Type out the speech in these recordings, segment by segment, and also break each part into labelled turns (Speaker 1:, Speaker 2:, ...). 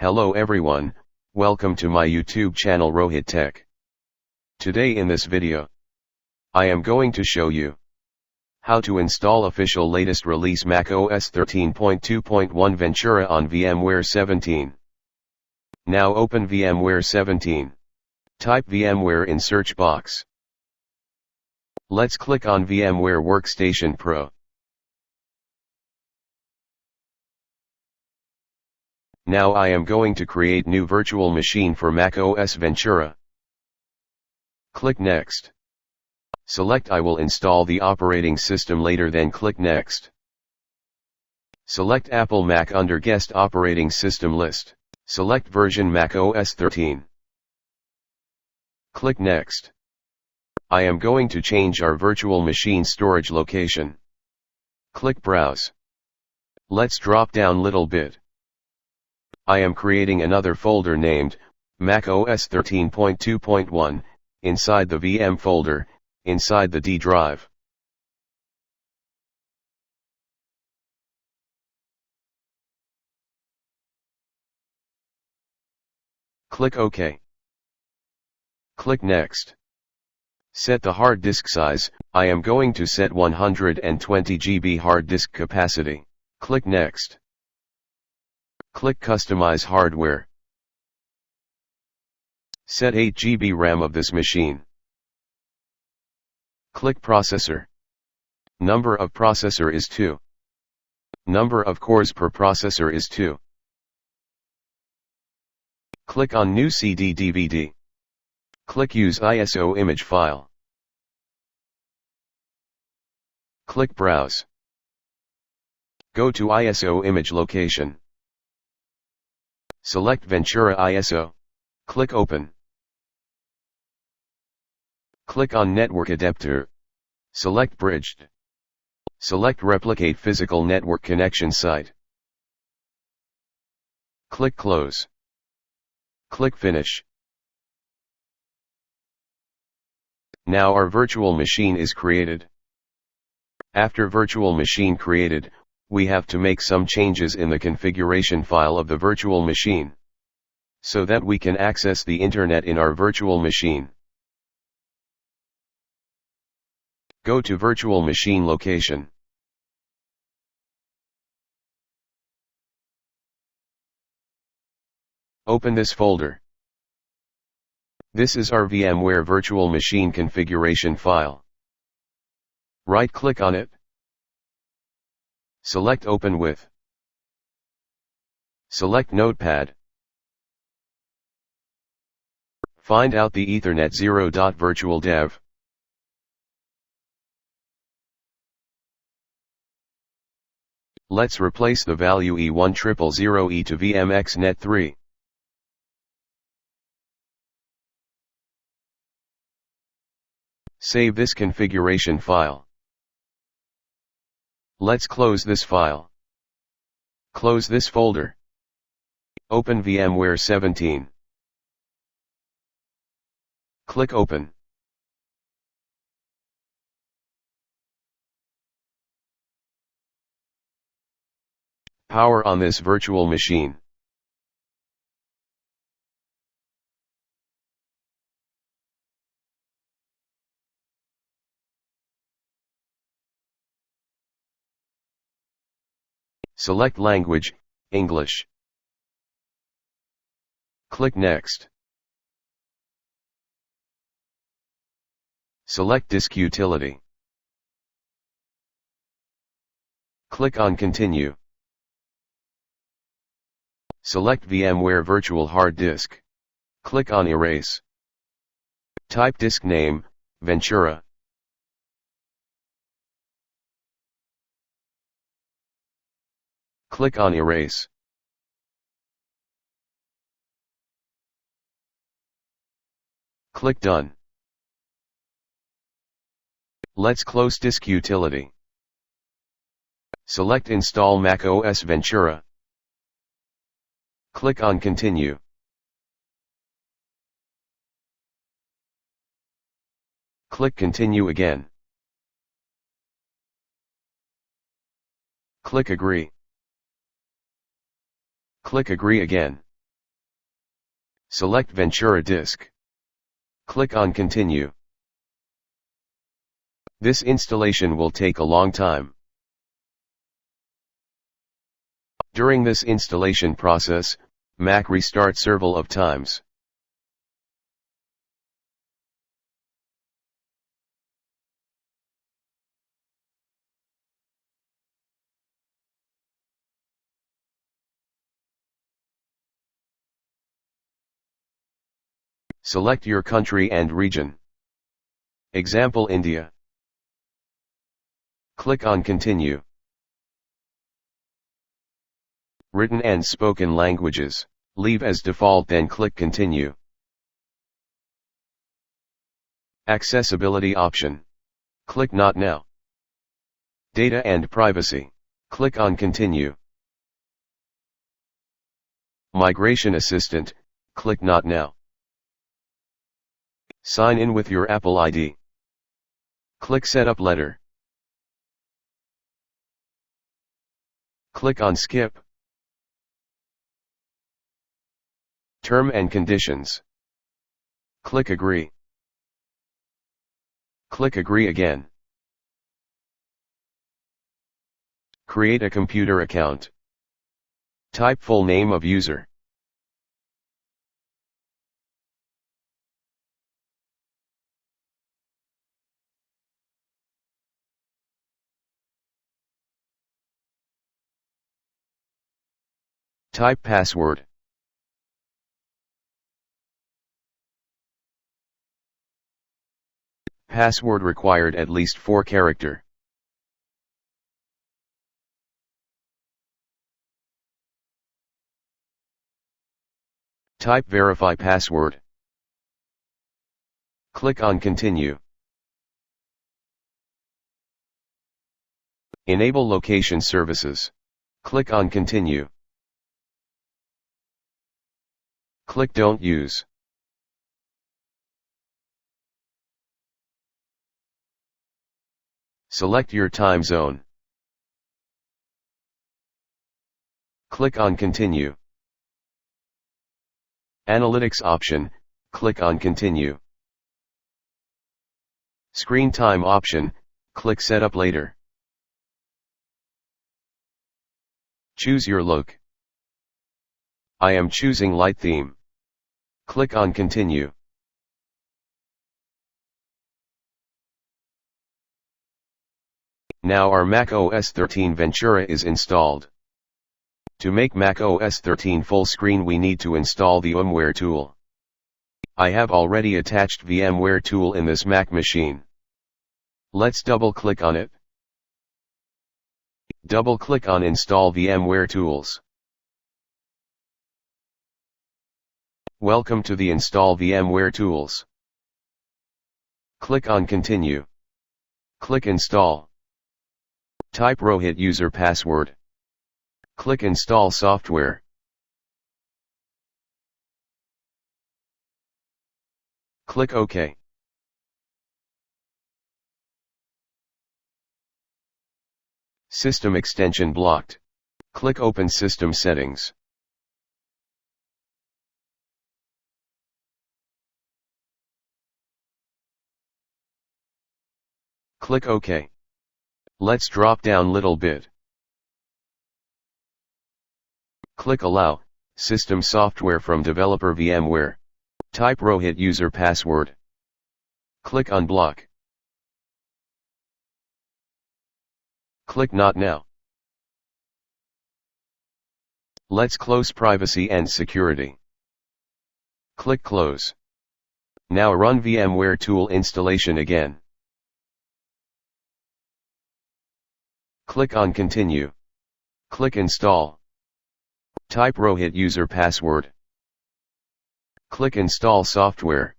Speaker 1: Hello everyone, welcome to my YouTube channel ROHIT Tech. Today in this video, I am going to show you how to install official latest release macOS 13.2.1 Ventura on VMware 17. Now open VMware 17. Type VMware in search box. Let's click on VMware Workstation Pro. Now I am going to create new virtual machine for macOS Ventura. Click Next. Select I will install the operating system later, then click Next. Select Apple Mac under Guest Operating System list. Select version macOS 13. Click Next. I am going to change our virtual machine storage location. Click Browse. Let's drop down little bit. I am creating another folder named macOS 13.2.1 inside the VM folder, inside the D drive. Click OK. Click Next. Set the hard disk size. I am going to set 120 GB hard disk capacity. Click Next. Click Customize Hardware. Set 8 GB RAM of this machine. Click Processor. Number of processor is 2. Number of cores per processor is 2. Click on New CD/DVD. Click Use ISO image file. Click Browse. Go to ISO image location. Select Ventura ISO. Click Open. Click on Network Adapter. Select Bridged. Select Replicate Physical Network Connection Site. Click Close. Click Finish. Now our virtual machine is created. After virtual machine created, we have to make some changes in the configuration file of the virtual machine, so that we can access the internet in our virtual machine. Go to virtual machine location. Open this folder. This is our VMware virtual machine configuration file. Right-click on it. Select Open with. Select Notepad. Find out the Ethernet 0.virtualdev. Let's replace the value E1000E to VMXNet3. Save this configuration file. Let's close this file. Close this folder. Open VMware 17. Click Open. Power on this virtual machine. Select language, English. Click Next. Select Disk Utility. Click on Continue. Select VMware Virtual Hard Disk. Click on Erase. Type disk name, Ventura. Click on Erase. Click Done. Let's close Disk Utility. Select Install macOS Ventura. Click on Continue. Click Continue again. Click Agree. Click Agree again. Select Ventura disk. Click on Continue. This installation will take a long time. During this installation process, Mac restart several of times. Select your country and region. Example India. Click on Continue. Written and spoken languages, leave as default, then click Continue. Accessibility option. Click Not Now. Data and privacy. Click on Continue. Migration Assistant. Click Not Now. Sign in with your Apple ID. Click Setup Letter. Click on Skip. Term and Conditions. Click Agree. Click Agree again. Create a computer account. Type full name of user. Type password. Password required at least 4 character. Type verify password. Click on Continue. Enable location services. Click on Continue. Click Don't Use. Select your time zone. Click on Continue. Analytics option, click on Continue. Screen time option, click Setup Later. Choose your look. I am choosing light theme. Click on Continue. Now our macOS 13 Ventura is installed. To make macOS 13 full screen, we need to install the VMware Tool. I have already attached VMware Tool in this Mac machine. Let's double click on it. Double click on Install VMware Tools. Welcome to the Install VMware Tools. Click on Continue. Click Install. Type ROHIT user password. Click Install Software. Click OK. System extension blocked. Click Open System Settings. Click OK. Let's drop down little bit. Click Allow, System Software from Developer VMware. Type ROHIT user password. Click Unblock. Click Not Now. Let's close Privacy and Security. Click Close. Now run VMware Tool installation again. Click on Continue. Click Install. Type ROHIT user password. Click Install Software.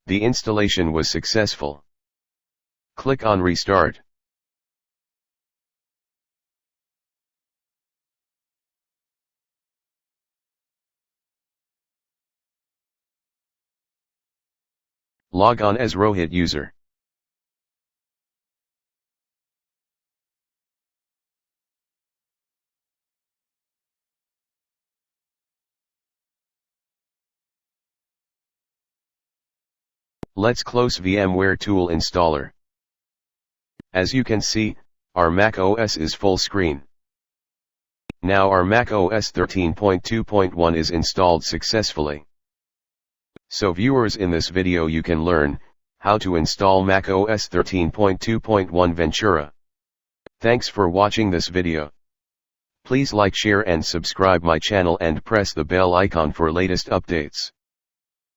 Speaker 1: The installation was successful. Click on Restart. Log on as ROHIT user. Let's close VMware Tool installer. As you can see, our macOS is full screen. Now our macOS 13.2.1 is installed successfully. So viewers, in this video you can learn how to install macOS 13.2.1 Ventura. Thanks for watching this video. Please like, share and subscribe my channel and press the bell icon for latest updates.